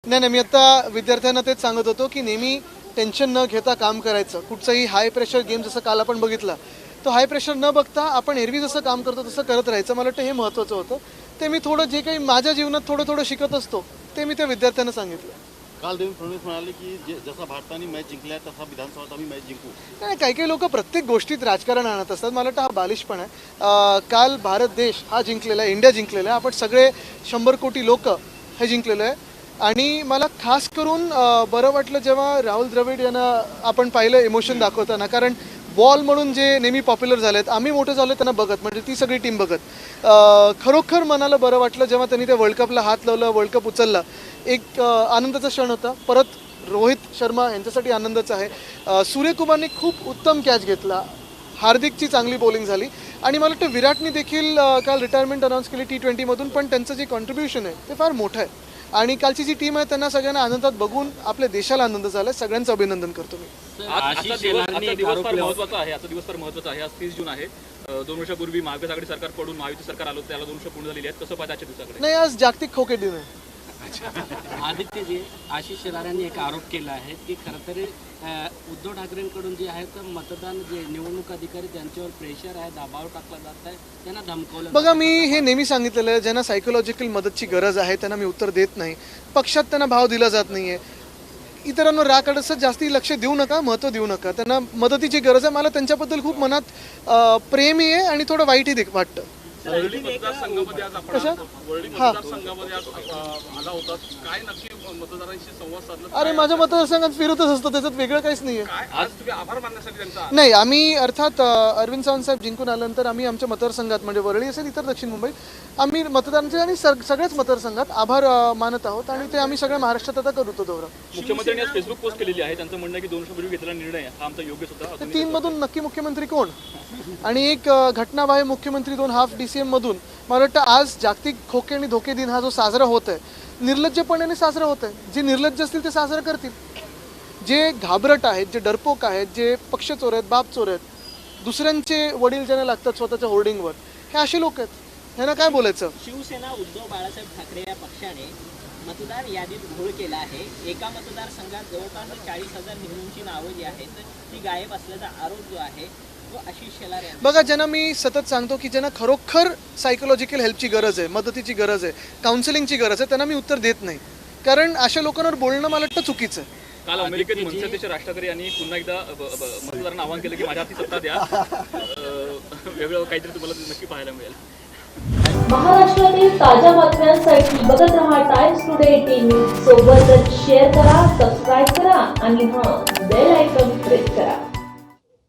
नाही नाही, मी आता विद्यार्थ्यांना तेच सांगत होतो की नेहमी टेन्शन न घेता काम करायचं. कुठचंही हाय प्रेशर गेम जसं काल आपण बघितला, तो हाय प्रेशर न बघता आपण एरवी जसं काम करतो तसं करत राहायचं. मला वाटतं हे महत्त्वाचं होतं. ते मी थोडं जे काही माझ्या जीवनात थोडं थोडं शिकत असतो ते मी त्या विद्यार्थ्यांना सांगितलं. काल देवेंद्र फडणवीस म्हणाले की जसा भारताने मॅच जिंकल्या तसा विधानसभेत आम्ही मॅच जिंकू. नाही, काही काही लोक प्रत्येक गोष्टीत राजकारण आणत असतात. मला वाटतं हा बालिशपणा आहे. काल भारत देश हा जिंकलेला आहे, इंडिया जिंकलेला आहे. आपण सगळे 100 कोटी लोक हे जिंकलेलं आहे. आणि मला खास करून बरं वाटलं जेव्हा राहुल द्रविड यांना आपण पाहिलं इमोशन दाखवताना. कारण बॉल म्हणून जे नेहमी पॉप्युलर झालेत, आम्ही मोठे झालो त्यांना बघत, म्हणजे ती सगळी टीम बघत. खरोखर मनाला बरं वाटलं जेव्हा त्यांनी त्या वर्ल्ड कपला हात लावला, वर्ल्ड कप उचलला. एक आनंदाचा क्षण होता. परत रोहित शर्मा यांच्यासाठी आनंदाचं आहे. सूर्यकुमारने खूप उत्तम कॅच घेतला. हार्दिकची चांगली बॉलिंग झाली. आणि मला वाटतं विराटने देखील काल रिटायरमेंट अनाऊन्स केली T20मधून, पण त्यांचं जे कॉन्ट्रीब्युशन आहे ते फार मोठं आहे. आणि कालची जी टीम आहे त्यांना सगळ्यांना आनंदात बघून आपल्या देशाला आनंद झाला. सगळ्यांचं अभिनंदन करतो मी. आजचा दिवस फार महत्त्वाचा आहे. आजचा दिवस फार महत्त्वाचा आहे. आज 30 जून आहे. 2 वर्षापूर्वी महाविकास आघाडी सरकार पडून महायुती सरकार आलं, त्याला 2 वर्ष पूर्ण झालेली आहेत. कसं पाहता आजच्या दिवसाकडे? नाही, आज जागतिक खोके दिन आहे. आदित्यजी, आशिष शेलार यांनी एक आरोप केला आहे की खरं तर उद्धव ठाकरेंकडून जे आहे तर मतदान जे निवडणूक अधिकारी त्यांच्यावर प्रेशर आहे, दबाव टाकला जात आहे, त्यांना धमकवलं. बघा, मी हे नेहमी सांगितलेलं आहे, ज्यांना सायकोलॉजिकल मदतची गरज आहे त्यांना मी उत्तर देत नाही. पक्षात त्यांना भाव दिला जात नाही आहे. इतरांवर राग असं जास्ती लक्ष देऊ नका, महत्त्व देऊ नका. त्यांना मदतीची गरज आहे. मला त्यांच्याबद्दल खूप मनात प्रेमही आहे आणि थोडं वाईटही वाटतं. वरळी मतदारसंघामध्ये आज आपण वरळी मतदारसंघामध्ये आज आला होता. काय नक्की मतदारांशी संवाद साधला? अरे, माझ्या मतदारसंघात फिरतच असतो, त्याच्यात वेगळं काहीच नाही आहे. काय आज तुम्ही आभार मानण्यासाठी त्यांचा? नाही, आम्ही अर्थात अरविंद सावंत साहेब जिंकून आल्यानंतर आम्ही आमच्या मतदारसंघात म्हणजे वरळी असेल, इतर दक्षिण मुंबई, आम्ही मतदारांचे आणि सगळ्याच मतदारसंघात आभार मानत आहोत. आणि ते आम्ही सगळ्या महाराष्ट्रात आता करू तो दौरा. मुख्यमंत्र्यांनी आज फेसबुक पोस्ट केलेली आहे. त्यांचं म्हणणं आहे की 2 वर्षापूर्वी घेतलेला निर्णय हा आमचा योग्यच होता. ते 3 मधून नक्की मुख्यमंत्री कोण? आणि एक घटनाबाह्य मुख्यमंत्री 2 हाफ DCM मधून. मला वाटतं आज जागतिक खोके आणि धोके दिन हा जो साजरा होत आहे, निर्लज्जपणाने साजरा होत आहे. जे निर्लज्ज असतील ते साजरा करतील. जे घाबरट आहेत, जे डरपोक आहेत, जे पक्षचोर आहेत, बापचोर आहेत, दुसऱ्यांचे वडील ज्यांना लागतात स्वतःच्या होर्डिंगवर, हे असे लोक आहेत. ह्यांना काय बोलायचं? शिवसेना उद्धव बाळासाहेब ठाकरे या पक्षाने मतदार यादीत घोळ केला आहे. एका मतदारसंघात जवळपास 40,000 नेहमींची नावं जी आहेत ती गायब असल्याचा आरोप जो आहे तो आशिष शेलार यांचा. बघा, ज्यांना मी सतत सांगतो की ज्यांना खरोखर सायकोलॉजिकल हेल्पची गरज आहे, मदतीची गरज आहे, काउन्सिलिंगची गरज आहे, त्यांना मी उत्तर देत नाही. कारण अशा लोकांवर बोलणं मला वाटतं चुकीचं आहे. काल अमेरिकेत मनसेचे राज ठाकरे यांनी पुन्हा एकदा मतदारांना आवाहन केलं की माझ्या हाती सत्ता द्या. वेगळं काहीतरी तुम्हाला नक्की पाहायला मिळेल. महाराष्ट्रातील ताज्या बातम्यांसाठी बघत रहा टाइम्स टुडे 18 सोबतच शेअर करा, सबस्क्राईब करा आणि बेल आयकॉन प्रेस करा.